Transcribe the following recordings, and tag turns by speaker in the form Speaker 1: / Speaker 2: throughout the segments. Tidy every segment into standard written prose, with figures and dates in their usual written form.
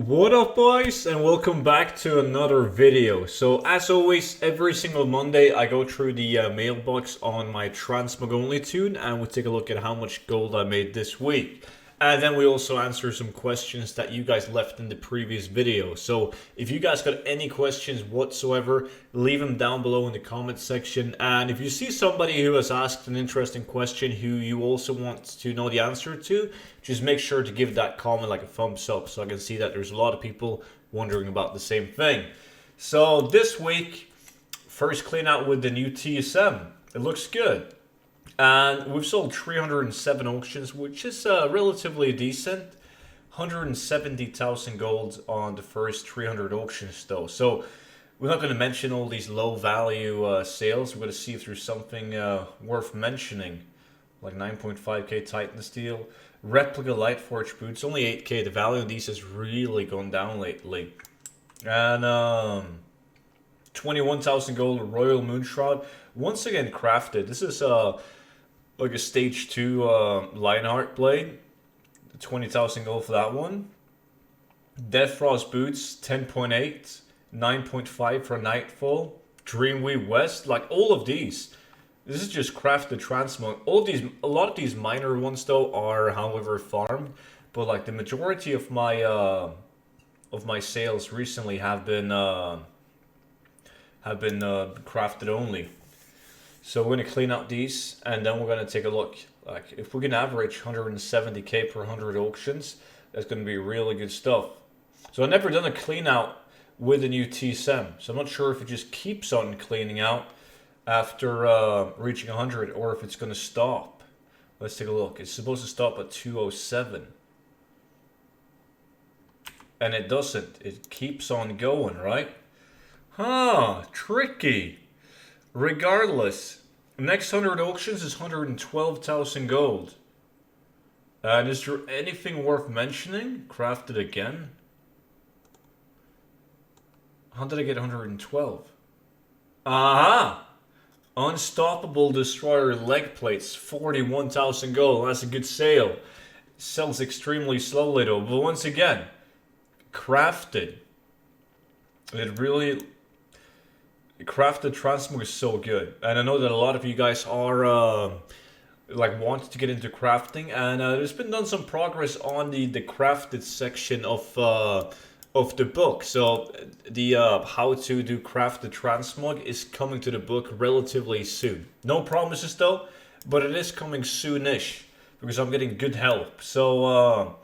Speaker 1: What up, boys, and welcome back to another video. So as always, every single Monday I go through the mailbox on my transmog only tune and we take a look at how much gold I made this week. And then we also answer some questions that you guys left in the previous video. So if you guys got any questions whatsoever, leave them down below in the comment section. And if you see somebody who has asked an interesting question who you also want to know the answer to, just make sure to give that comment like a thumbs up so I can see that there's a lot of people wondering about the same thing. So this week, first clean out with the new TSM. It looks good. And we've sold 307 auctions, which is relatively decent. 170,000 gold on the first 300 auctions though. So we're not going to mention all these low value sales. We're going to see if there's something worth mentioning. Like 9.5k Titan steel. Replica light forge boots, only 8k. The value of these has really gone down lately. And 21,000 gold Royal Moonshroud. Once again crafted. This is like a stage 2 Lionheart blade. 20,000 gold for that one. Death Frost boots, 10.8. 9.5 for Nightfall. Dreamweave West, like all of these. This is just crafted transmog. All of these, a lot of these minor ones though are, however, farmed. But like the majority of my sales recently have been crafted only. So we're going to clean out these, and then we're going to take a look. Like, if we can average 170k per 100 auctions, that's going to be really good stuff. So I've never done a clean out with the new TSM, so I'm not sure if it just keeps on cleaning out after reaching 100, or if it's going to stop. Let's take a look. It's supposed to stop at 207. And it doesn't. It keeps on going, right? Huh, tricky. Regardless, next 100 auctions is 112,000 gold. And is there anything worth mentioning? Crafted again? How did I get 112? Aha! Unstoppable Destroyer leg plates, 41,000 gold. That's a good sale. Sells extremely slowly though. But once again, crafted. It really... Crafted transmog is so good, and I know that a lot of you guys are like wanting to get into crafting, and there's been done some progress on the crafted section of the book. So the how to do crafted transmog is coming to the book relatively soon. No promises though, but it is coming soonish because I'm getting good help. So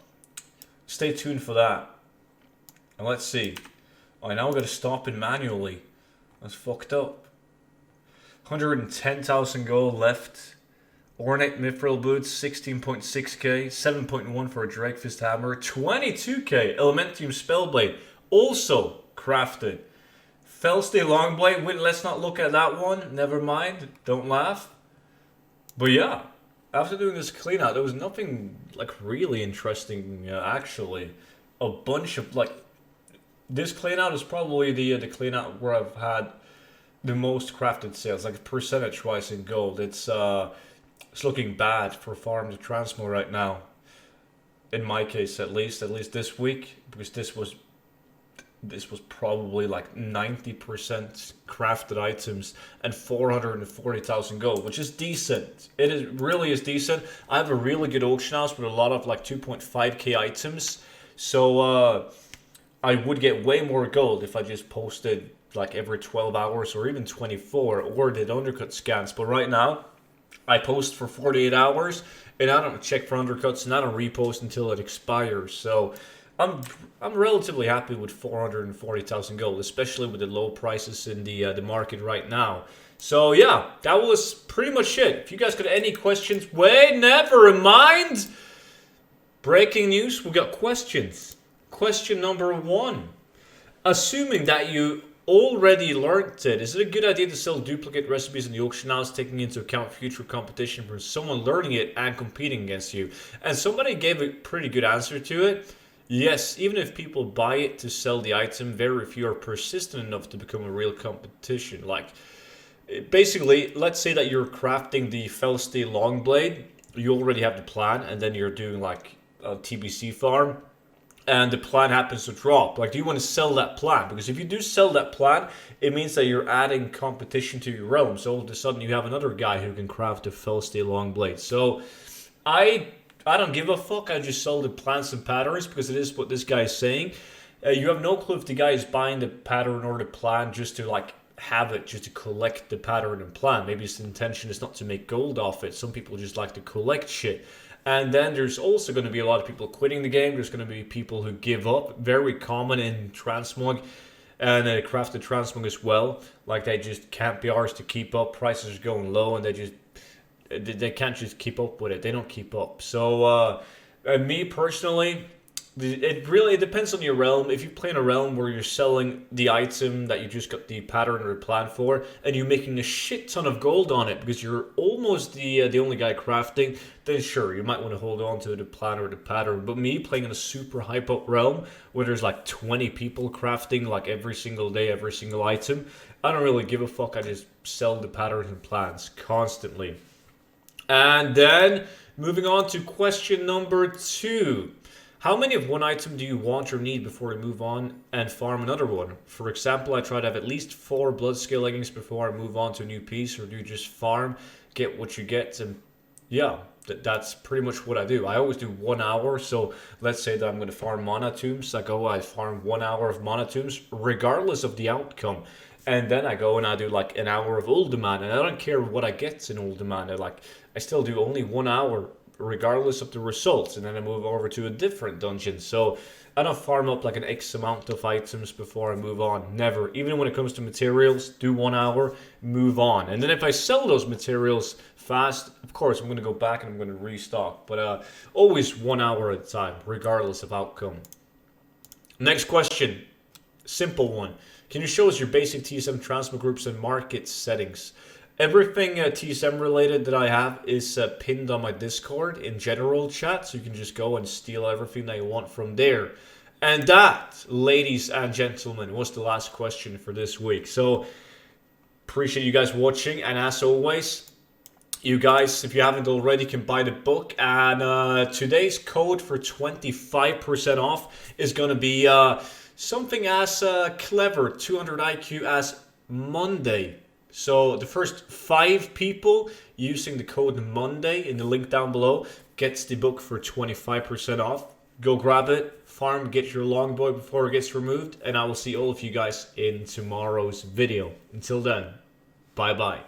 Speaker 1: stay tuned for that. And let's see. I now got to stop it manually. That's fucked up. 110,000 gold left. Ornate Mithril boots, 16.6k. 7.1 for a Drakefist hammer. 22k. Elementium Spellblade, also crafted. Felstay Longblade, wait, let's not look at that one. Never mind, don't laugh. But yeah, after doing this clean out, there was nothing like really interesting actually. A bunch of like... This clean out is probably the clean out where I've had the most crafted sales, like percentage wise in gold. It's looking bad for farm to transmo right now. In my case, at least this week, because this was probably like 90% crafted items and 440,000 gold, which is decent. Really is decent. I have a really good auction house with a lot of like 2.5k items, so I would get way more gold if I just posted like every 12 hours or even 24 or did undercut scans. But right now, I post for 48 hours and I don't check for undercuts and I don't repost until it expires. So I'm relatively happy with 440,000 gold, especially with the low prices in the market right now. So yeah, that was pretty much it. If you guys got any questions, wait, never mind. Breaking news, we got questions. Question number 1. Assuming that you already learned it, is it a good idea to sell duplicate recipes in the auction house, taking into account future competition from someone learning it and competing against you? And somebody gave a pretty good answer to it. Yes, even if people buy it to sell the item, very few are persistent enough to become a real competition. Like, basically, let's say that you're crafting the Felstay Longblade. You already have the plan, and then you're doing like a TBC farm. and the plant happens to drop. Like, do you want to sell that plant? Because if you do sell that plant, it means that you're adding competition to your realm. So all of a sudden you have another guy who can craft a Felstay long blade. So I don't give a fuck. I just sell the plants and patterns because it is what this guy is saying. You have no clue if the guy is buying the pattern or the plant just to like have it, just to collect the pattern and plant. Maybe his intention is not to make gold off it. Some people just like to collect shit. And then there's also going to be a lot of people quitting the game. There's going to be people who give up. Very common in transmog and crafted transmog as well. Like, they just can't be arsed to keep up. Prices are going low and they can't just keep up with it. They don't keep up. So me personally, it depends on your realm. If you play in a realm where you're selling the item that you just got the pattern or the plan for, and you're making a shit ton of gold on it because you're almost the only guy crafting, then sure, you might want to hold on to the plan or the pattern. But me playing in a super hype up realm where there's like 20 people crafting like every single day, every single item, I don't really give a fuck. I just sell the patterns and plans constantly. And then moving on to question number 2. How many of one item do you want or need before you move on and farm another one? For example, I try to have at least 4 Bloodscale leggings before I move on to a new piece, or do you just farm, get what you get, and yeah, that's pretty much what I do. I always do 1 hour, so let's say that I'm going to farm mana tombs. I farm 1 hour of mana tombs, regardless of the outcome. And then I go and I do like an hour of Uldaman, and I don't care what I get in Uldaman. I still do only 1 hour regardless of the results, and then I move over to a different dungeon. So I don't farm up like an X amount of items before I move on. Never. Even when it comes to materials, do 1 hour, move on. And then if I sell those materials fast, of course I'm going to go back and I'm going to restock. But always 1 hour at a time, regardless of outcome. Next question. Simple one. Can you show us your basic TSM transfer groups and market settings? Everything TSM related that I have is pinned on my Discord in general chat, so you can just go and steal everything that you want from there. And that, ladies and gentlemen, was the last question for this week. So, appreciate you guys watching, and as always, you guys, if you haven't already, can buy the book. And today's code for 25% off is going to be something as clever, 200 IQ, as Monday. So the first 5 people using the code Monday in the link down below gets the book for 25% off. Go grab it, farm, get your longbow before it gets removed, and I will see all of you guys in tomorrow's video. Until then, bye bye.